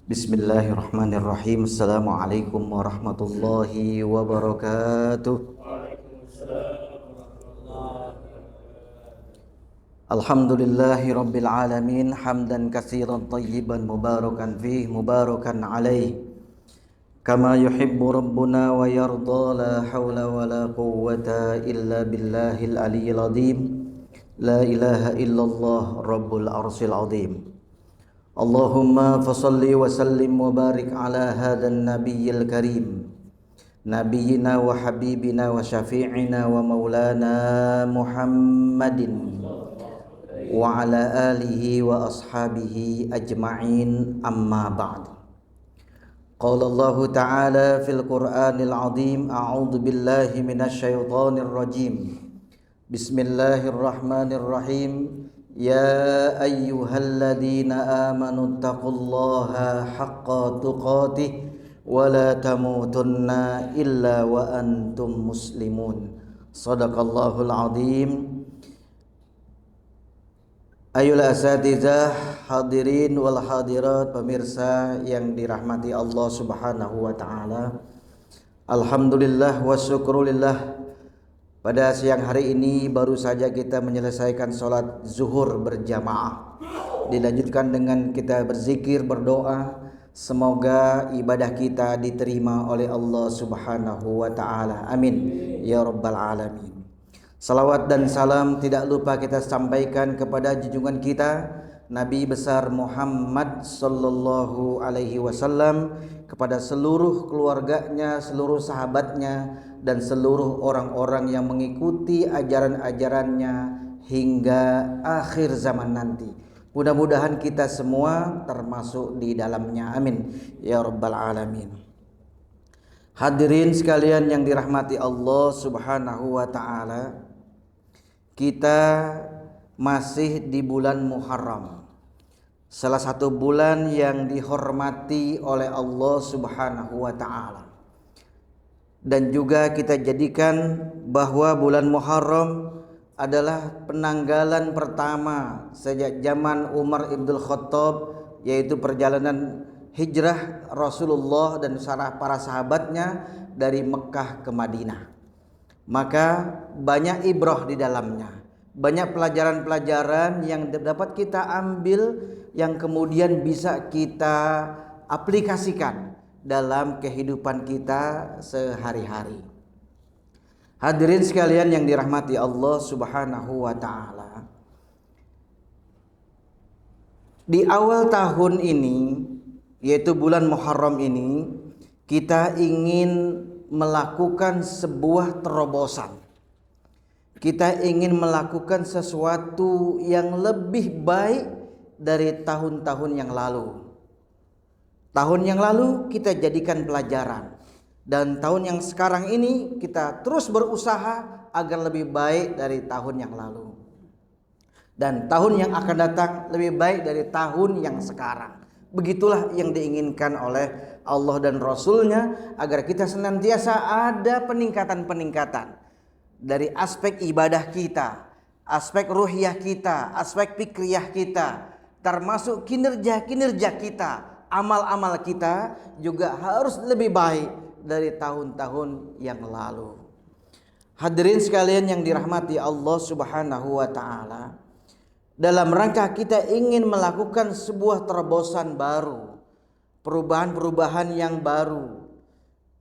Bismillahirrahmanirrahim. Assalamualaikum warahmatullahi wabarakatuh. Alhamdulillahi rabbil alamin. Hamdan katsiran tayyiban mubarakan fih mubarakan alaih. Kama yuhibbu rabbuna wa yarda. La hawla wa la quwwata illa billahil aliyyil azim. La ilaha illallah rabbul arsyil azim. Allahumma fasalli wa sallim wa barik ala hadan nabiyyil karim nabiyyina wa habibina wa syafi'ina wa maulana Muhammadin wa ala alihi wa ashabihi ajma'in, amma ba'd. Qala Allah ta'ala fil Qur'anil azim, a'udzu billahi minasy syaithanir rajim. Bismillahirrahmanirrahim. Ya ayyuhalladzina amanu taqullaha haqqa tuqatih wa la tamutunna illa wa antum muslimun. Shadaqallahul azim. Ayyuhal asatizah, hadirin wal hadirat, pemirsa yang dirahmati Allah Subhanahu wa taala. Alhamdulillah wa syukrulillah. Pada siang hari ini baru saja kita menyelesaikan sholat zuhur berjamaah. Dilanjutkan dengan kita berzikir, berdoa. Semoga ibadah kita diterima oleh Allah Subhanahu wa ta'ala. Amin ya rabbal alamin. Salawat dan salam tidak lupa kita sampaikan kepada junjungan kita Nabi besar Muhammad sallallahu alaihi wasallam, kepada seluruh keluarganya, seluruh sahabatnya, dan seluruh orang-orang yang mengikuti ajaran-ajarannya hingga akhir zaman nanti. Mudah-mudahan kita semua termasuk di dalamnya. Amin ya rabbal alamin. Hadirin sekalian yang dirahmati Allah Subhanahu wa ta'ala, kita masih di bulan Muharram, salah satu bulan yang dihormati oleh Allah Subhanahu wa ta'ala. Dan juga kita jadikan bahwa bulan Muharram adalah penanggalan pertama sejak zaman Umar ibn Khattab, yaitu perjalanan hijrah Rasulullah dan para sahabatnya dari Mekah ke Madinah. Maka banyak ibrah di dalamnya, banyak pelajaran-pelajaran yang dapat kita ambil, yang kemudian bisa kita aplikasikan dalam kehidupan kita sehari-hari. Hadirin sekalian yang dirahmati Allah Subhanahu wa ta'ala, di awal tahun ini, yaitu bulan Muharram ini, kita ingin melakukan sebuah terobosan. Kita ingin melakukan sesuatu yang lebih baik dari tahun-tahun yang lalu. Tahun yang lalu kita jadikan pelajaran, dan tahun yang sekarang ini kita terus berusaha agar lebih baik dari tahun yang lalu, dan tahun yang akan datang lebih baik dari tahun yang sekarang. Begitulah yang diinginkan oleh Allah dan Rasulnya, agar kita senantiasa ada peningkatan-peningkatan dari aspek ibadah kita, aspek ruhiyah kita, aspek fikriyah kita, termasuk kinerja-kinerja kita. Amal-amal kita juga harus lebih baik dari tahun-tahun yang lalu. Hadirin sekalian yang dirahmati Allah Subhanahu wa ta'ala, dalam rangka kita ingin melakukan sebuah terobosan baru, perubahan-perubahan yang baru,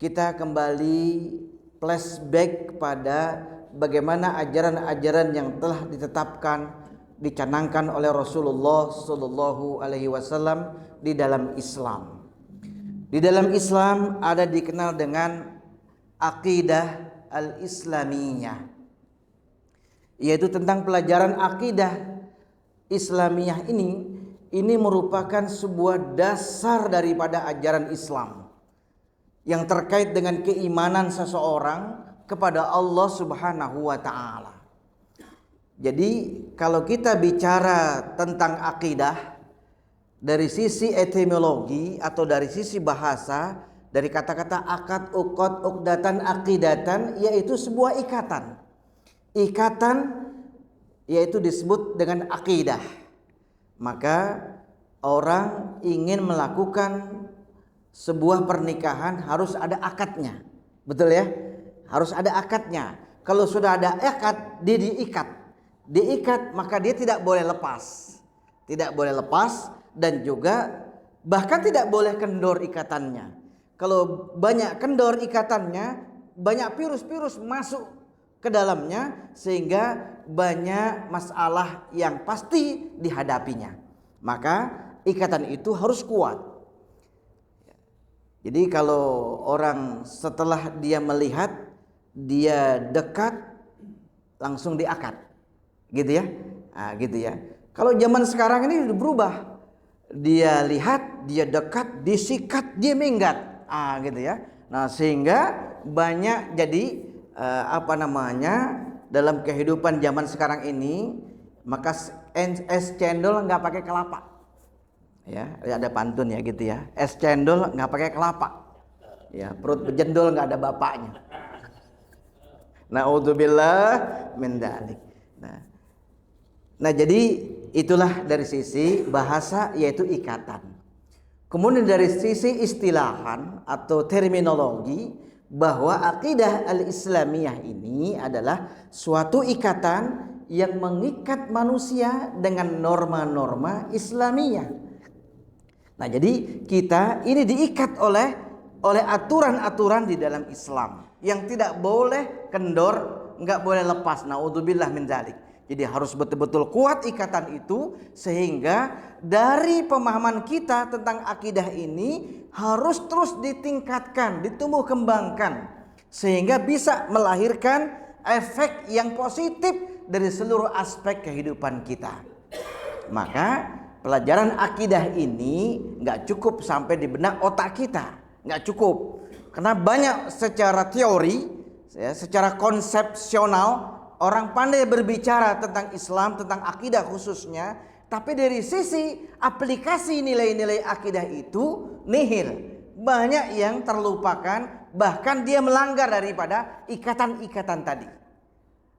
kita kembali flashback kepada bagaimana ajaran-ajaran yang telah ditetapkan, dicanangkan oleh Rasulullah sallallahu alaihi wasallam di dalam Islam. Di dalam Islam ada dikenal dengan akidah al-islamiyah, yaitu tentang pelajaran akidah Islamiyah. Ini merupakan sebuah dasar daripada ajaran Islam yang terkait dengan keimanan seseorang kepada Allah Subhanahu wa ta'ala. Jadi kalau kita bicara tentang akidah dari sisi etimologi atau dari sisi bahasa, dari kata-kata akad, uqad, uqdatan, aqidatan, yaitu sebuah ikatan. Ikatan yaitu disebut dengan akidah. Maka orang ingin melakukan sebuah pernikahan harus ada akadnya. Betul ya? Harus ada akadnya. Kalau sudah ada akad, dia diikat. Diikat maka dia tidak boleh lepas. Tidak boleh lepas dan juga bahkan tidak boleh kendor ikatannya. Kalau banyak kendor ikatannya, banyak virus-virus masuk ke dalamnya sehingga banyak masalah yang pasti dihadapinya. Maka ikatan itu harus kuat. Jadi kalau orang setelah dia melihat, dia dekat, langsung diakad, gitu ya. Nah, gitu ya. Kalau zaman sekarang ini udah berubah. Dia lihat, dia dekat, disikat, dia minggat, gitu ya. Nah sehingga banyak jadi dalam kehidupan zaman sekarang ini, maka es cendol nggak pakai kelapa. Ya, ada pantun ya gitu ya. Es cendol nggak pakai kelapa. Ya, perut bejendol nggak ada bapaknya. Naudzubillah min dzalik. Nah, jadi itulah dari sisi bahasa yaitu ikatan. Kemudian dari sisi istilahan atau terminologi, bahwa akidah al-Islamiyah ini adalah suatu ikatan yang mengikat manusia dengan norma-norma Islamiyah. Nah, jadi kita ini diikat oleh aturan-aturan di dalam Islam yang tidak boleh kendor, nggak boleh lepas. Naudzubillah min dzalik. Jadi harus betul-betul kuat ikatan itu, sehingga dari pemahaman kita tentang akidah ini harus terus ditingkatkan, ditumbuh kembangkan, sehingga bisa melahirkan efek yang positif dari seluruh aspek kehidupan kita. Maka pelajaran akidah ini nggak cukup sampai di benak otak kita, nggak cukup, karena banyak secara teori, secara konsepsional orang pandai berbicara tentang Islam, tentang akidah khususnya, tapi dari sisi aplikasi nilai-nilai akidah itu nihil. Banyak yang terlupakan, bahkan dia melanggar daripada ikatan-ikatan tadi.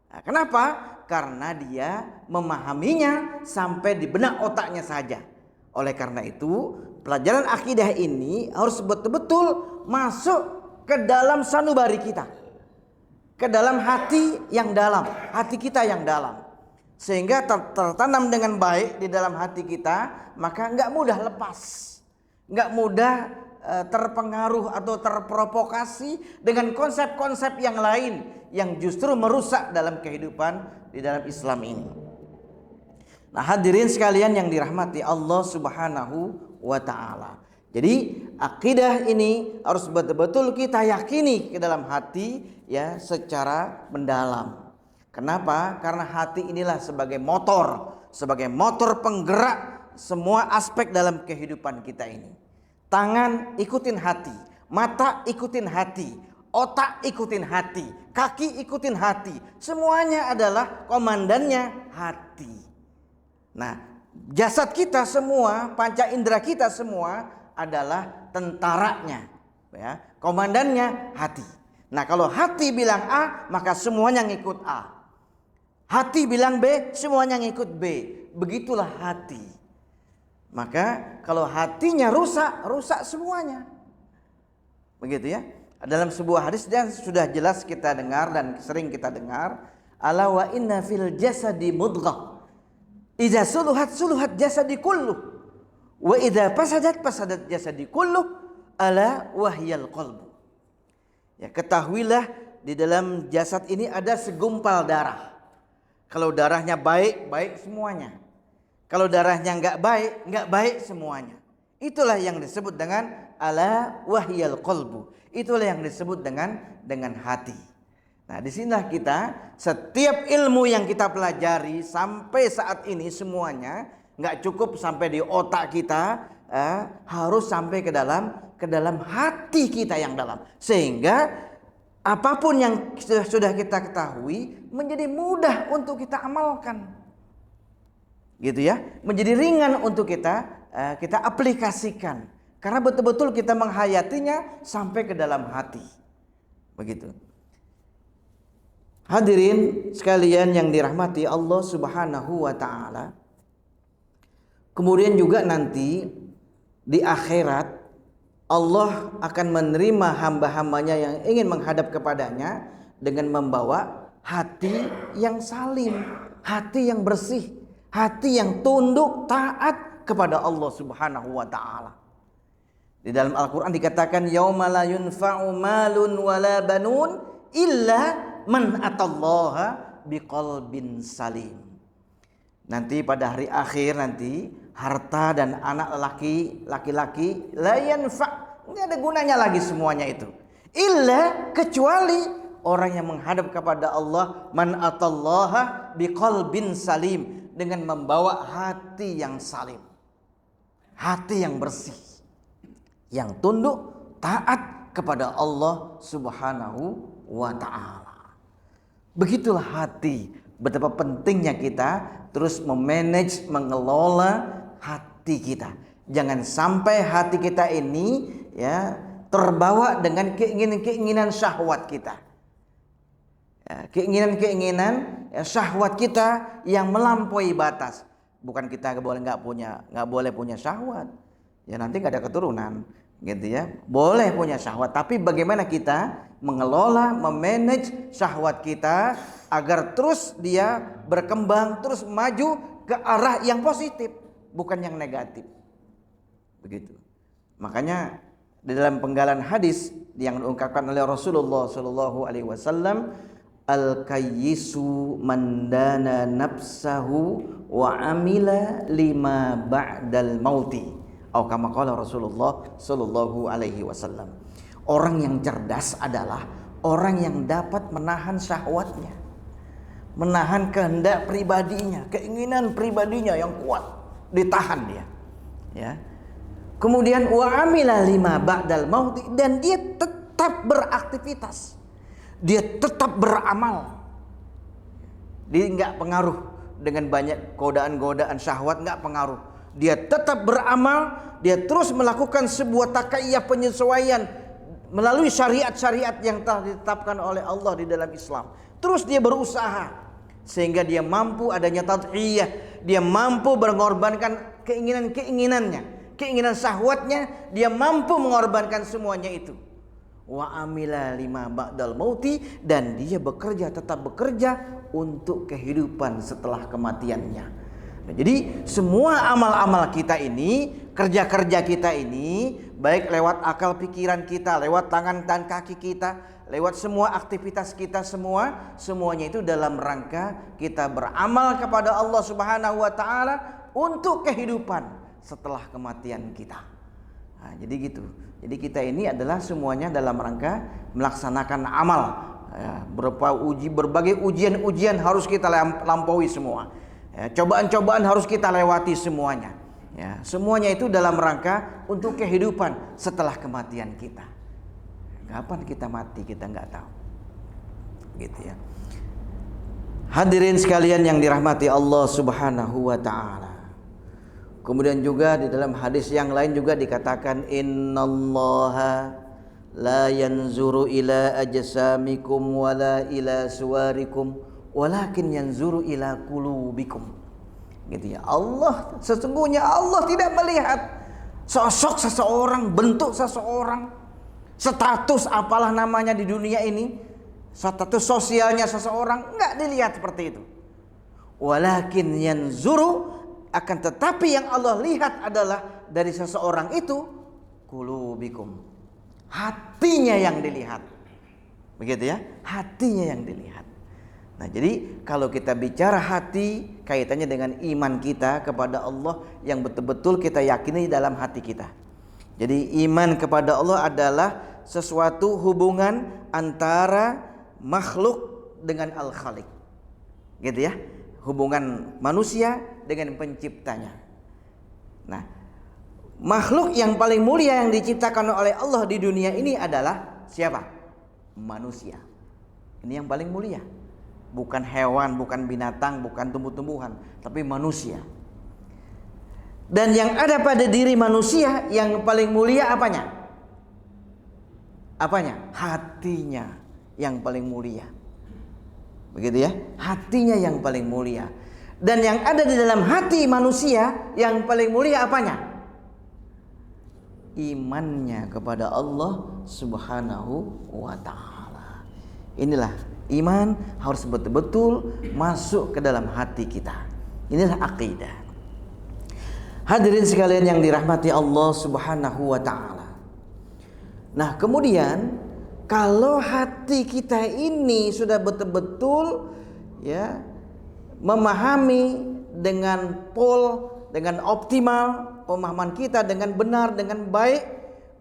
Nah, kenapa? Karena dia memahaminya sampai di benak otaknya saja. Oleh karena itu, pelajaran akidah ini harus betul-betul masuk ke dalam sanubari kita, ke dalam hati yang dalam, hati kita yang dalam, sehingga tertanam dengan baik di dalam hati kita. Maka nggak mudah lepas, nggak mudah terpengaruh atau terprovokasi dengan konsep-konsep yang lain yang justru merusak dalam kehidupan di dalam Islam ini. Nah, hadirin sekalian yang dirahmati Allah Subhanahu wa taala. Jadi akidah ini harus betul-betul kita yakini ke dalam hati, ya, secara mendalam. Kenapa? Karena hati inilah sebagai motor penggerak semua aspek dalam kehidupan kita ini. Tangan ikutin hati, mata ikutin hati, otak ikutin hati, kaki ikutin hati. Semuanya adalah komandannya hati. Nah, jasad kita semua, panca indera kita semua adalah tentaranya, ya, komandannya hati. Nah, kalau hati bilang A, maka semuanya ngikut A. Hati bilang B, semuanya ngikut B. Begitulah hati. Maka kalau hatinya rusak semuanya. Begitu ya. Dalam sebuah hadis dan sudah jelas kita dengar dan sering kita dengar, ala wa inna fil jasadi mudghah. Idza suluhat jasadi kulluh. Wa idza fasadat jasadi kulluh, ala wahyal qalbu. Ya, ketahuilah di dalam jasad ini ada segumpal darah. Kalau darahnya baik, baik semuanya. Kalau darahnya nggak baik semuanya. Itulah yang disebut dengan ala wahyal qalbu. Itulah yang disebut dengan hati. Nah, disinilah kita, setiap ilmu yang kita pelajari sampai saat ini semuanya nggak cukup sampai di otak kita, harus sampai ke dalam hati kita yang dalam, sehingga apapun yang sudah kita ketahui menjadi mudah untuk kita amalkan, gitu ya, menjadi ringan untuk kita aplikasikan, karena betul-betul kita menghayatinya sampai ke dalam hati, begitu. Hadirin sekalian yang dirahmati Allah Subhanahu wa taala. Kemudian juga nanti di akhirat Allah akan menerima hamba-hambanya yang ingin menghadap kepadanya dengan membawa hati yang salim, hati yang bersih, hati yang tunduk taat kepada Allah Subhanahu wa taala. Di dalam Al-Qur'an dikatakan yauma la yunfa'u malun wala banun illa man atallaha biqalbin salim. Nanti pada hari akhir nanti harta dan anak laki-laki la yanfa', enggak ada gunanya lagi semuanya itu. Illa, kecuali orang yang menghadap kepada Allah, man atallaha biqalbin salim, dengan membawa hati yang salim, hati yang bersih, yang tunduk taat kepada Allah Subhanahu wa taala. Begitulah hati, betapa pentingnya kita terus memanage, mengelola hati kita. Jangan sampai hati kita ini ya terbawa dengan keinginan-keinginan syahwat kita. Ya, keinginan-keinginan ya, syahwat kita yang melampaui batas. Bukan kita nggak boleh punya syahwat. Ya nanti nggak ada keturunan, gitu ya. Boleh punya syahwat, tapi bagaimana kita mengelola, memanage syahwat kita agar terus dia berkembang, terus maju ke arah yang positif, bukan yang negatif. Begitu. Makanya di dalam penggalan hadis yang diungkapkan oleh Rasulullah Shallallahu Alaihi Wasallam, al-kayyisu mandana nafsahu wa amila lima ba'dal mauti. Atau kama qala Rasulullah Shallallahu Alaihi Wasallam. Orang yang cerdas adalah orang yang dapat menahan syahwatnya, menahan kehendak pribadinya, keinginan pribadinya yang kuat, ditahan dia. Ya. Kemudian wa amila lima ba'dal mauti, dan dia tetap beraktivitas, dia tetap beramal. Dia nggak pengaruh dengan banyak godaan-godaan syahwat, nggak pengaruh. Dia tetap beramal, dia terus melakukan sebuah takaiyah penyesuaian melalui syariat-syariat yang telah ditetapkan oleh Allah di dalam Islam. Terus dia berusaha sehingga dia mampu adanya tadhiyah, dia mampu mengorbankan keinginan-keinginannya, keinginan syahwatnya, dia mampu mengorbankan semuanya itu. Wa amila lima ba'dal mauti, dan dia tetap bekerja untuk kehidupan setelah kematiannya. Nah, jadi semua amal-amal kita ini, kerja-kerja kita ini, baik lewat akal pikiran kita, lewat tangan dan kaki kita, lewat semua aktivitas kita semuanya itu dalam rangka kita beramal kepada Allah Subhanahu wa taala untuk kehidupan setelah kematian kita. Nah, jadi gitu. Jadi kita ini adalah semuanya dalam rangka melaksanakan amal. Ya, berupa berbagai ujian-ujian harus kita lampaui semua. Ya, cobaan-cobaan harus kita lewati semuanya. Ya, semuanya itu dalam rangka untuk kehidupan setelah kematian kita. Kapan kita mati kita nggak tahu. Gitu ya. Hadirin sekalian yang dirahmati Allah Subhanahu wa taala. Kemudian juga di dalam hadis yang lain juga dikatakan innallaha la yanzuru ila ajsamikum wala ila suwarikum walakin yanzuru ila qulubikum. Gitu ya. Sesungguhnya Allah tidak melihat sosok seseorang, bentuk seseorang, status apalah namanya di dunia ini, status sosialnya seseorang, enggak dilihat seperti itu. Walakin yanzuru, akan tetapi yang Allah lihat adalah dari seseorang itu qulubikum, hatinya yang dilihat. Begitu ya, hatinya yang dilihat. Nah, jadi kalau kita bicara hati, kaitannya dengan iman kita kepada Allah yang betul-betul kita yakini dalam hati kita. Jadi iman kepada Allah adalah sesuatu hubungan antara makhluk dengan Al-Khaliq. Gitu ya, hubungan manusia dengan penciptanya. Nah, makhluk yang paling mulia yang diciptakan oleh Allah di dunia ini adalah siapa? Manusia. Ini yang paling mulia. Bukan hewan, bukan binatang, bukan tumbuh-tumbuhan, tapi manusia. Dan yang ada pada diri manusia yang paling mulia apanya? Apanya? Hatinya yang paling mulia. Begitu ya, hatinya yang paling mulia. Dan yang ada di dalam hati manusia yang paling mulia apanya? Imannya kepada Allah Subhanahu wa ta'ala. Inilah iman harus betul-betul masuk ke dalam hati kita. Inilah akidah. Hadirin sekalian yang dirahmati Allah Subhanahu wa ta'ala. Nah, kemudian kalau hati kita ini sudah betul-betul ya memahami dengan dengan optimal, pemahaman kita dengan benar, dengan baik,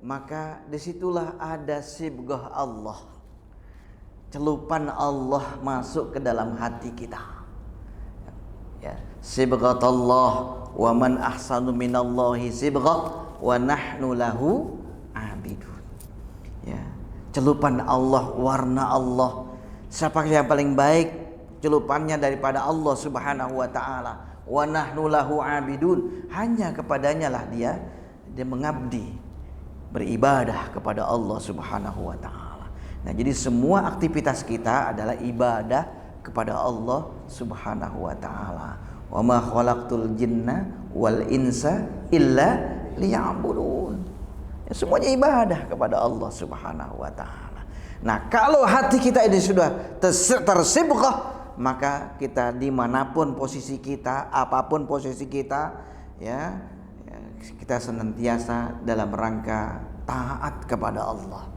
maka disitulah ada sibghah Allah, celupan Allah masuk ke dalam hati kita. Ya, sibghatullah wa man ahsanu minallahi sibghah wa nahnu lahu abidun. Ya, celupan Allah, warna Allah. Siapa yang paling baik celupannya daripada Allah Subhanahu wa ta'ala? Wa nahnu lahu abidun. Hanya kepadanya lah dia mengabdi, beribadah kepada Allah Subhanahu wa ta'ala. Nah, jadi semua aktivitas kita adalah ibadah kepada Allah Subhanahu wa ta'ala. Wa ma khalaqtul jinna wal insa illa liya'budun. Ya, semuanya ibadah kepada Allah Subhanahu wa ta'ala. Nah, kalau hati kita ini sudah tersibghah, maka kita dimanapun posisi kita, apapun posisi kita, ya kita senantiasa dalam rangka taat kepada Allah,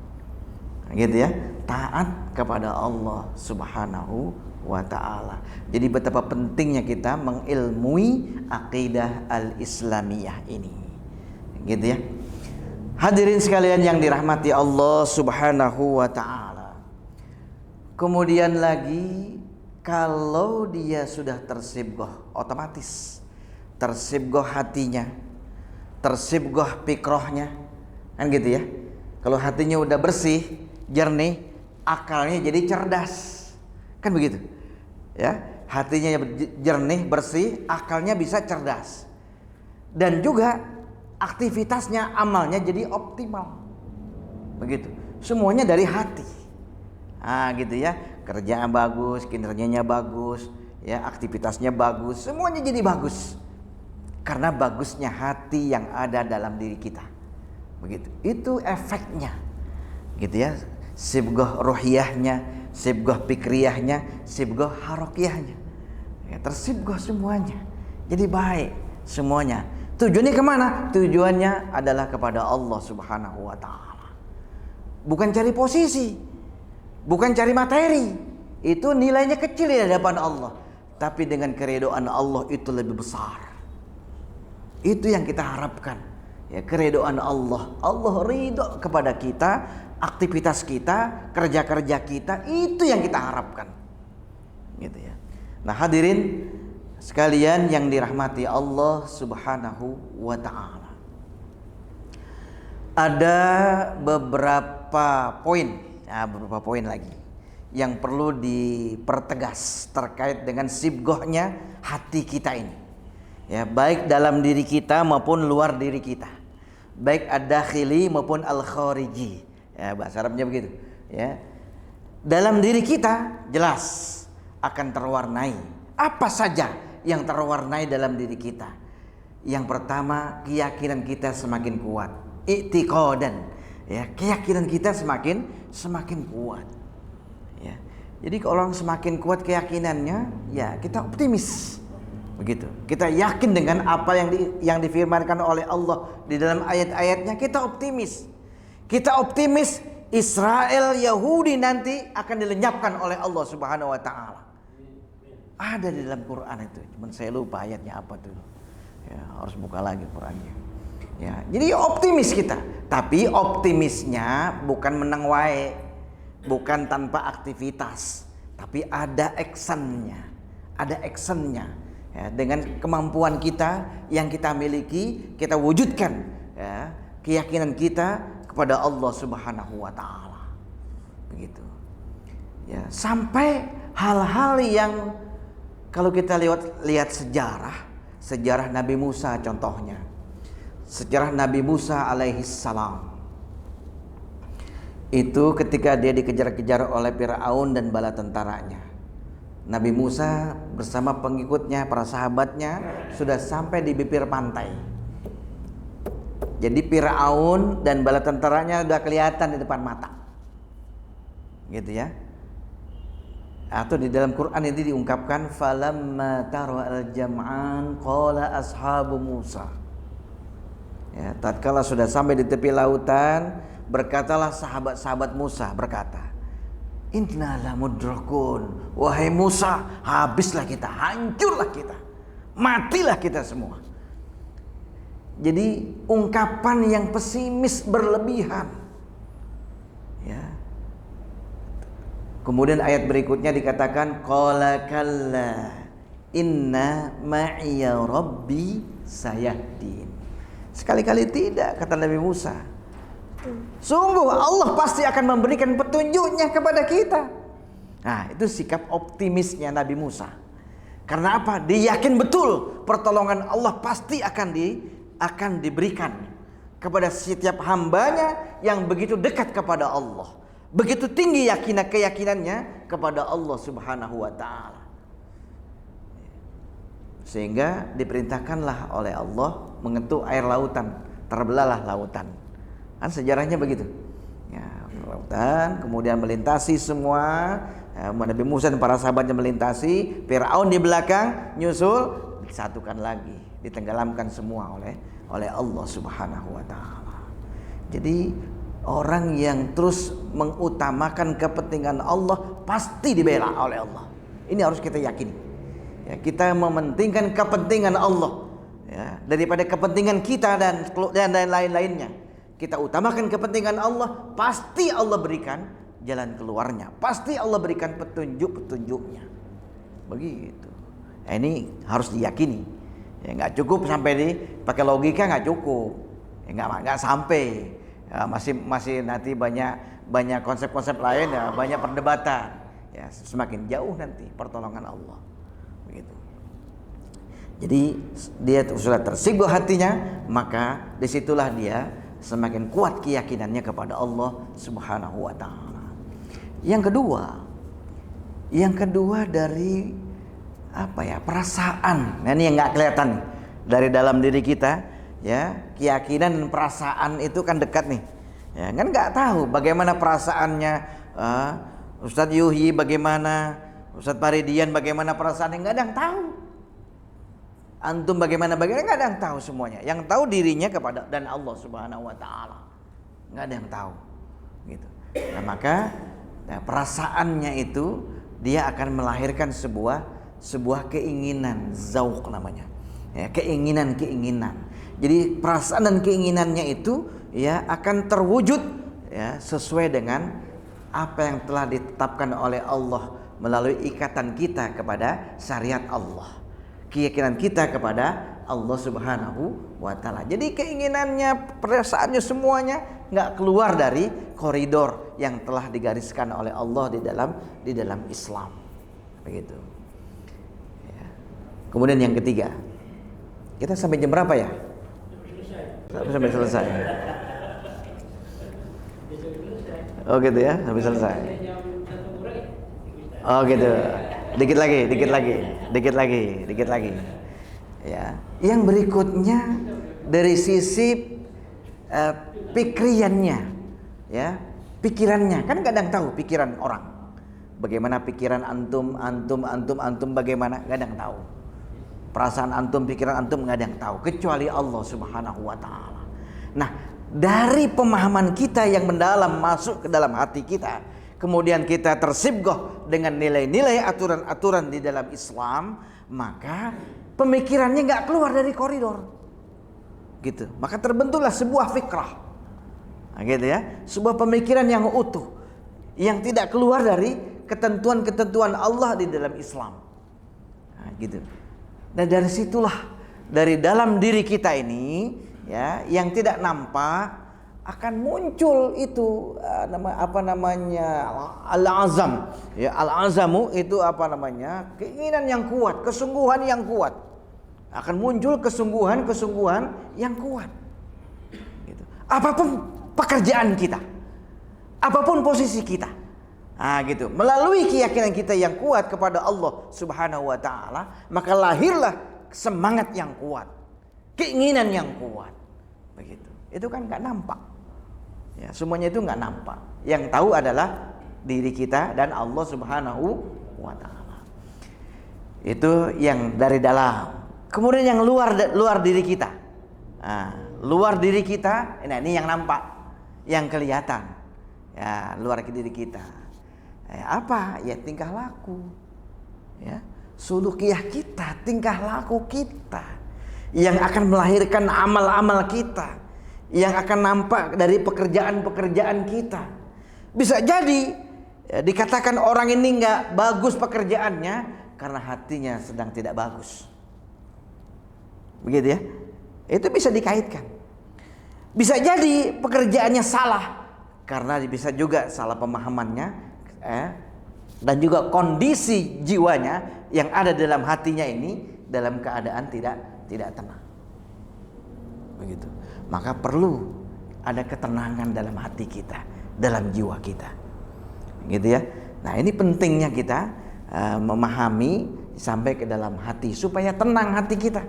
gitu ya, taat kepada Allah Subhanahu wa ta'ala. Jadi betapa pentingnya kita mengilmui akidah al-islamiyah ini, gitu ya. Hadirin sekalian yang dirahmati Allah Subhanahu wa ta'ala. Kemudian lagi, kalau dia sudah tersibghah, otomatis tersibghah hatinya, tersibghah pikrohnya, kan gitu ya. Kalau hatinya udah bersih, jernih, akalnya jadi cerdas, kan begitu ya. Hatinya jernih, bersih, akalnya bisa cerdas, dan juga aktivitasnya, amalnya jadi optimal, begitu. Semuanya dari hati, gitu ya. Kerjaan bagus, kinerjanya bagus, ya aktivitasnya bagus, semuanya jadi bagus karena bagusnya hati yang ada dalam diri kita, begitu. Itu efeknya, gitu ya. Sibghah ruhiyahnya, sibghah fikriyahnya, sibghah harakiyahnya, ya, tersibghah semuanya, jadi baik semuanya. Tujuannya kemana? Tujuannya adalah kepada Allah Subhanahu wa ta'ala. Bukan cari posisi, bukan cari materi, itu nilainya kecil di hadapan Allah. Tapi dengan keridhaan Allah itu lebih besar. Itu yang kita harapkan. Ya, keridhaan Allah. Allah ridho kepada kita, aktivitas kita, kerja-kerja kita, itu yang kita harapkan. Gitu ya. Nah, hadirin sekalian yang dirahmati Allah Subhanahu wa ta'ala. Ada beberapa poin. Nah, beberapa poin lagi yang perlu dipertegas terkait dengan sibghahnya hati kita ini, ya, baik dalam diri kita maupun luar diri kita, baik ad-dakhili maupun al-khariji, ya, bahasa Arabnya begitu, ya. Dalam diri kita jelas akan terwarnai. Apa saja yang terwarnai dalam diri kita? Yang pertama, keyakinan kita semakin kuat, i'tiqadan, ya, keyakinan kita semakin kuat, ya. Jadi kalau orang semakin kuat keyakinannya, ya kita optimis, begitu. Kita yakin dengan apa yang difirmankan oleh Allah di dalam ayat-ayatnya, kita optimis. Kita optimis Israel Yahudi nanti akan dilenyapkan oleh Allah Subhanahu wa ta'ala. Ada di dalam Quran itu, cuman saya lupa ayatnya apa dulu. Ya, harus buka lagi Qurannya. Ya, jadi optimis kita, tapi optimisnya bukan menang wae, bukan tanpa aktivitas, tapi ada actionnya, ya, dengan kemampuan kita yang kita miliki, kita wujudkan, ya, keyakinan kita kepada Allah Subhanahu wa ta'ala, begitu, ya. Sampai hal-hal yang kalau kita lihat sejarah Nabi Musa contohnya. Sejarah Nabi Musa alaihi salam. Itu ketika dia dikejar-kejar oleh Firaun dan bala tentaranya. Nabi Musa bersama pengikutnya, para sahabatnya sudah sampai di bibir pantai. Jadi Firaun dan bala tentaranya sudah kelihatan di depan mata. Gitu ya. Atau di dalam Quran ini diungkapkan falamma tara al-jam'an qala ashabu Musa. Ya, tatkala sudah sampai di tepi lautan, berkatalah sahabat-sahabat Musa berkata, "Inna lamudrakun." Wahai Musa, habislah kita, hancurlah kita, matilah kita semua. Jadi ungkapan yang pesimis berlebihan. Ya. Kemudian ayat berikutnya dikatakan qala kalla inna ma'iya rabbi sayahdin. Sekali-kali tidak, kata Nabi Musa. Sungguh Allah pasti akan memberikan petunjuknya kepada kita. Nah, itu sikap optimisnya Nabi Musa. Karena apa? Dia yakin betul pertolongan Allah pasti akan diberikan kepada setiap hambanya yang begitu dekat kepada Allah. Begitu tinggi keyakinannya kepada Allah Subhanahu wa ta'ala. Sehingga diperintahkanlah oleh Allah mengetuk air lautan, terbelahlah lautan. Kan sejarahnya begitu. Ya, lautan kemudian melintasi semua. Nabi Musa dan para sahabatnya melintasi, Firaun di belakang nyusul, disatukan lagi, ditenggelamkan semua oleh Allah Subhanahu wa taala. Jadi orang yang terus mengutamakan kepentingan Allah pasti dibela oleh Allah. Ini harus kita yakini. Ya, kita mementingkan kepentingan Allah, ya, daripada kepentingan kita dan lain-lainnya. Kita utamakan kepentingan Allah, pasti Allah berikan jalan keluarnya, pasti Allah berikan petunjuk-petunjuknya. Begitu. Nah, ini harus diyakini. Ya, nggak cukup sampai pakai logika, nggak cukup. Ya, nggak sampai. Ya, masih nanti banyak konsep-konsep lain, ya, banyak perdebatan. Ya, semakin jauh nanti pertolongan Allah. Begitu. Jadi dia sudah tersinggung hatinya, maka disitulah dia semakin kuat keyakinannya kepada Allah Subhanahu wa ta'ala. Yang kedua dari perasaan. Nah, ini yang nggak kelihatan dari dalam diri kita, ya. Keyakinan dan perasaan itu kan dekat nih, ya kan. Nggak tahu bagaimana perasaannya Ustadz Yuhi, bagaimana Ustadz Paridian, bagaimana perasaannya, nggak ada yang tahu. Antum bagaimana nggak ada yang tahu semuanya. Yang tahu dirinya kepada dan Allah Subhanahu wa ta'ala, nggak ada yang tahu gitu. Nah, maka perasaannya itu dia akan melahirkan sebuah keinginan, zauq namanya, ya, keinginan. Jadi perasaan dan keinginannya itu, ya, akan terwujud, ya, sesuai dengan apa yang telah ditetapkan oleh Allah melalui ikatan kita kepada syariat Allah, keyakinan kita kepada Allah Subhanahu wa ta'ala. Jadi keinginannya, perasaannya semuanya nggak keluar dari koridor yang telah digariskan oleh Allah di dalam Islam. Begitu. Ya. Kemudian yang ketiga, kita sampai jam berapa ya? Sampai selesai. Oh gitu ya, sampai selesai. Oh gitu. Dikit lagi. Ya. Yang berikutnya dari sisi pikiriannya, ya, pikirannya. Kan kadang tahu pikiran orang. Bagaimana pikiran antum bagaimana? Kadang tahu. Perasaan antum, pikiran antum nggak ada yang tahu kecuali Allah Subhanahu wa ta'ala. Nah, dari pemahaman kita yang mendalam masuk ke dalam hati kita, kemudian kita tersibgoh dengan nilai-nilai aturan-aturan di dalam Islam, maka pemikirannya nggak keluar dari koridor, gitu. Maka terbentuklah sebuah fikrah, nah, gitu ya, sebuah pemikiran yang utuh, yang tidak keluar dari ketentuan-ketentuan Allah di dalam Islam, nah, gitu. Dan dari situlah, dari dalam diri kita ini, ya, yang tidak nampak akan muncul itu al-azam, ya, al-azamu itu keinginan yang kuat, kesungguhan yang kuat. Akan muncul kesungguhan yang kuat, gitu. Apapun pekerjaan kita, apapun posisi kita, Gitu. Melalui keyakinan kita yang kuat kepada Allah Subhanahu wa taala, maka lahirlah semangat yang kuat, keinginan yang kuat. Begitu. Itu kan enggak nampak. Ya, semuanya itu enggak nampak. Yang tahu adalah diri kita dan Allah Subhanahu wa taala. Itu yang dari dalam. Kemudian yang luar diri kita. Luar diri kita, ini yang nampak, yang kelihatan. Ya, luar diri kita. Apa? Ya tingkah laku. Ya, sulukiyah kita, tingkah laku kita yang akan melahirkan amal-amal kita, yang akan nampak dari pekerjaan-pekerjaan kita. Bisa jadi dikatakan orang ini nggak bagus pekerjaannya karena hatinya sedang tidak bagus. Begitu ya? Itu bisa dikaitkan. Bisa jadi pekerjaannya salah karena bisa juga salah pemahamannya, dan juga kondisi jiwanya yang ada dalam hatinya ini dalam keadaan tidak tenang. Begitu. Maka perlu ada ketenangan dalam hati kita, dalam jiwa kita. Gitu ya. Nah, ini pentingnya kita memahami sampai ke dalam hati supaya tenang hati kita,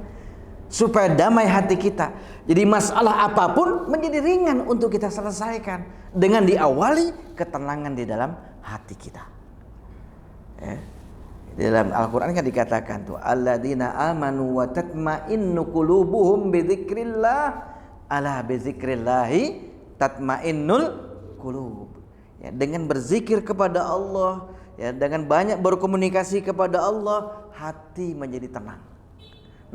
supaya damai hati kita. Jadi masalah apapun menjadi ringan untuk kita selesaikan dengan diawali ketenangan di dalam hati kita. Di dalam Al-Quran kan dikatakan tuh, alladzina amanu wa tatma'innu qulubuhum bidzikrillah, ala bidzikrillahi tatma'innul qulub. Ya, dengan berzikir kepada Allah, ya, dengan banyak berkomunikasi kepada Allah, hati menjadi tenang.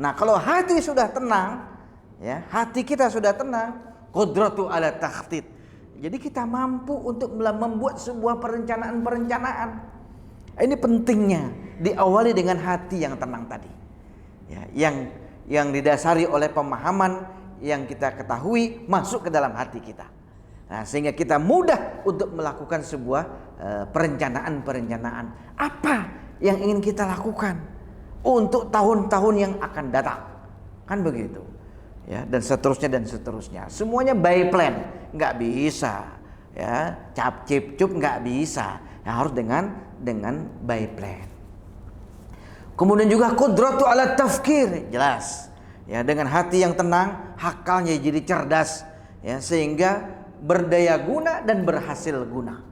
Nah, kalau hati sudah tenang, ya, hati kita sudah tenang, qudratu ala takhtid. Jadi kita mampu untuk membuat sebuah perencanaan-perencanaan. Ini pentingnya diawali dengan hati yang tenang tadi. Ya, yang didasari oleh pemahaman yang kita ketahui masuk ke dalam hati kita. Nah, sehingga kita mudah untuk melakukan sebuah perencanaan-perencanaan. Apa yang ingin kita lakukan untuk tahun-tahun yang akan datang? Kan begitu. Ya, dan seterusnya. Semuanya by plan, nggak bisa. Ya, cap cip cup nggak bisa. Ya, harus dengan by plan. Kemudian juga qudratu ala tafkir, jelas. Ya, dengan hati yang tenang, akalnya jadi cerdas, ya, sehingga berdaya guna dan berhasil guna.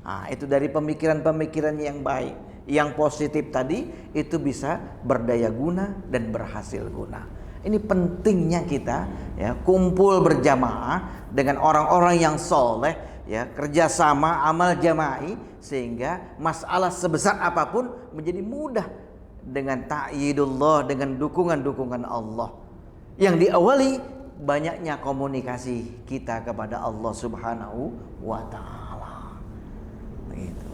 Nah, itu dari pemikiran-pemikiran yang baik, yang positif tadi itu bisa berdaya guna dan berhasil guna. Ini pentingnya kita, ya, kumpul berjamaah dengan orang-orang yang soleh, ya, kerjasama amal jama'i, sehingga masalah sebesar apapun menjadi mudah dengan ta'yidullah, dengan dukungan-dukungan Allah yang diawali banyaknya komunikasi kita kepada Allah Subhanahu wa taala. Begitu.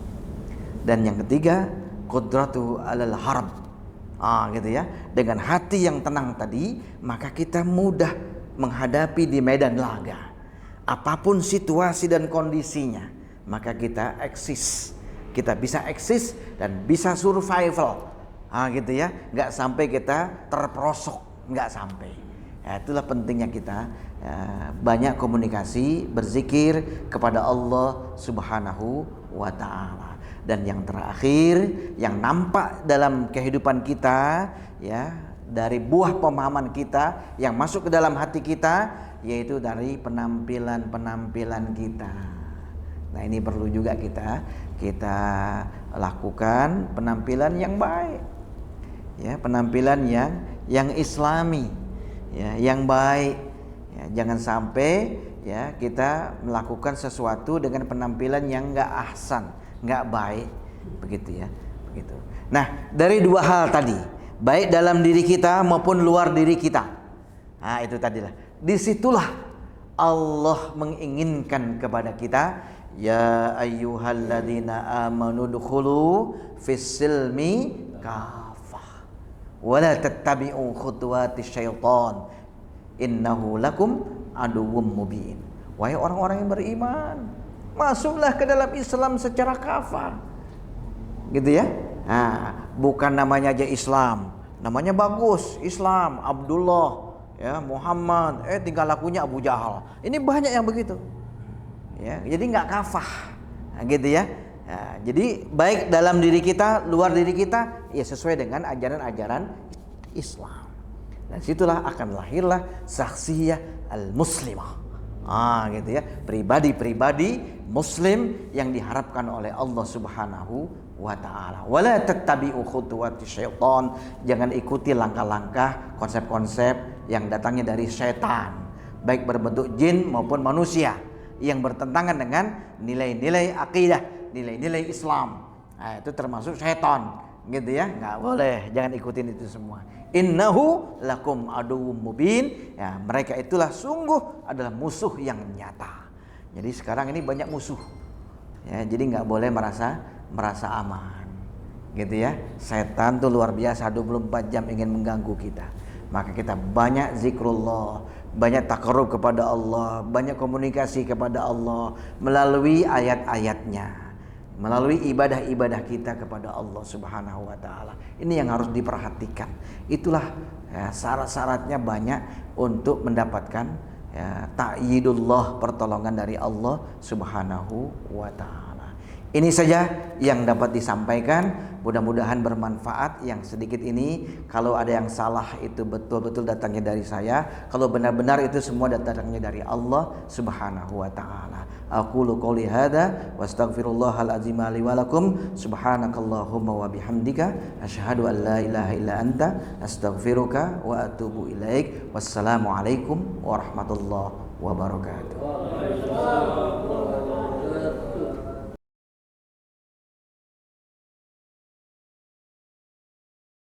Dan yang ketiga, qudratu alal harb. Gitu ya. Dengan hati yang tenang tadi, maka kita mudah menghadapi di medan laga. Apapun situasi dan kondisinya, maka kita eksis. Kita bisa eksis dan bisa survival. Gitu ya. Nggak sampai kita terperosok, nggak sampai. Ya, itulah pentingnya kita banyak komunikasi, berzikir kepada Allah Subhanahu wa taala. Dan yang terakhir, yang nampak dalam kehidupan kita, ya, dari buah pemahaman kita yang masuk ke dalam hati kita, yaitu dari penampilan-penampilan kita. Nah, ini perlu juga kita lakukan penampilan yang baik, ya, penampilan yang islami, ya, yang baik. Ya, jangan sampai, ya, kita melakukan sesuatu dengan penampilan yang enggak ahsan, nggak baik, begitu ya, begitu. Nah, dari dua hal tadi, baik dalam diri kita maupun luar diri kita. Nah, itu tadilah. Disitulah Allah menginginkan kepada kita, ya ayyuhalladzina amanu dukhulu fis-silmi kafah wa la tattabi'u khutuwatis syaitan innahu lakum aduwwum mubin. Wahai orang-orang yang beriman, masuklah ke dalam Islam secara kafah, gitu ya. Nah, bukan namanya aja Islam, namanya bagus, Islam, Abdullah, ya, Muhammad, tinggal lakunya Abu Jahal. Ini banyak yang begitu, ya. Jadi nggak kafah, nah, gitu ya. Ya, jadi baik dalam diri kita, luar diri kita, ya sesuai dengan ajaran-ajaran Islam. Dan situlah akan lahirlah syakhsiyah al-muslimah. Gitu ya, pribadi-pribadi muslim yang diharapkan oleh Allah Subhanahu wa taala. Wala tattabi'u khutuwati syaitan, jangan ikuti langkah-langkah, konsep-konsep yang datangnya dari setan, baik berbentuk jin maupun manusia yang bertentangan dengan nilai-nilai akidah, nilai-nilai Islam. Nah, itu termasuk setan, gitu ya. Nggak boleh, jangan ikutin itu semua. Innahu lakum aduwwum mubin. Ya, mereka itulah sungguh adalah musuh yang nyata. Jadi sekarang ini banyak musuh. Ya, jadi nggak boleh merasa aman. Gitu ya. Setan tuh luar biasa, 24 jam ingin mengganggu kita. Maka kita banyak zikrullah, banyak takarrub kepada Allah, banyak komunikasi kepada Allah melalui ayat-ayatnya, melalui ibadah-ibadah kita kepada Allah Subhanahu wa taala. Ini yang harus diperhatikan. Itulah ya, syarat-syaratnya banyak untuk mendapatkan ya, ta'yidullah, pertolongan dari Allah Subhanahu wa taala. Ini saja yang dapat disampaikan. Mudah-mudahan bermanfaat yang sedikit ini. Kalau ada yang salah itu betul-betul datangnya dari saya. Kalau benar-benar itu semua datangnya dari Allah Subhanahu wa taala. Aqulu qouli hadza wa astaghfirullahal azim li wa lakum. Subhanakallahumma wa bihamdika asyhadu an la ilaha illa anta astaghfiruka wa atubu ilaik. Wassalamualaikum warahmatullahi wabarakatuh.